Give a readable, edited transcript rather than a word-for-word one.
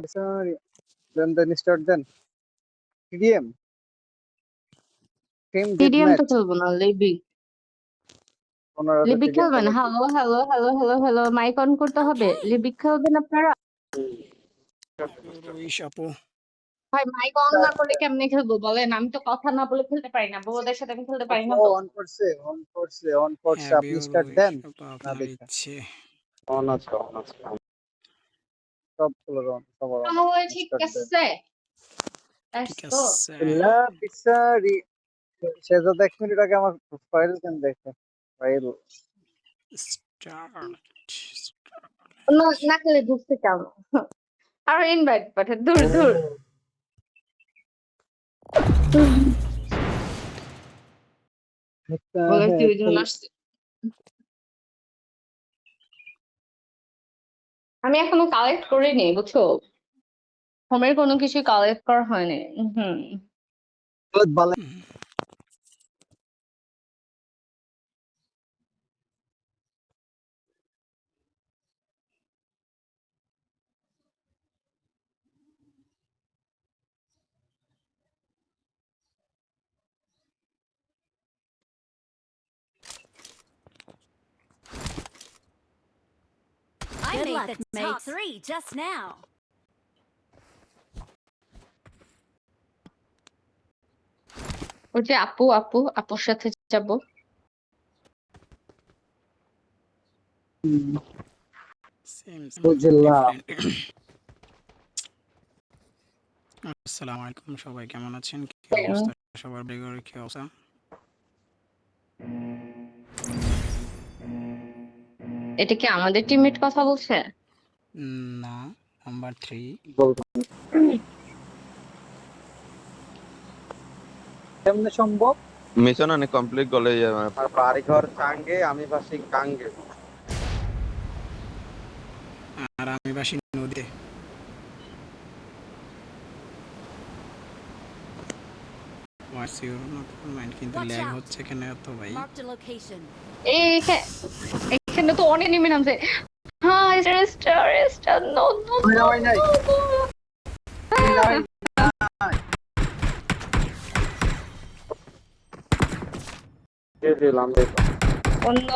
Sorry. Then start then. TDM. Team TDM তো deathmatch. খেলবো না, লিবি লিবি খেলবেন? Hello hello hello hello hello, mic on করতে হবে। লিবি খেলবেন আপনারা? রইস আপু ভাই মাইক অন না করলে কেমনে খেলবো বলেন? আমি তো কথা না বলে খেলতে পারি না, বউদের সাথে আমি খেলতে পারি না তো। অন করছে আপনি স্টার্ট রইস দেন তো না আপনার দেখা ইচ্ছে। অন আছে সব গুলো সবার অন তাহলে ঠিক আছে, ঠিক তো আছে ইল্লা বিসারি শেজাদ 1 মিনিট আগে আমার ফাইল কেন দেখে ফাইল স্টার্ট না খেলে ঢুকতে চাও না। আর ইনভাইট পাঠা, দূর দূর। বলে দুইজন আসছে। আমি এখনো কালেক্ট করিনি বুঝছো, হোমের কোনো কিছু কালেক্ট করা হয়নি। বালা I made the top 3 just now. ওই যে আপুর সাথে যাব। বুঝলাম আসসালামু আলাইকুম, সবাই কেমন আছেন? কি অবস্থা সবার? বেগর কি অবস্থা? এটা কি আমাদের টিমমেট কথা বলছে? না, নাম্বার 3 কেমনে সম্ভব মিশন অনেক কমপ্লিট করলে আর বাড়ি ঘর চাঙ্গে আমি বাসি কাঙ্গে আর আমি বাসি নদীতে। What's your mind? কিন্তু Watch ল্যাগ out. হচ্ছে কেন এত ভাই? Marked a location. এখানে তো অনেক নেমে নামছে। হ্যাঁ স্টার নো নো হয় নাই দিলাম অন্য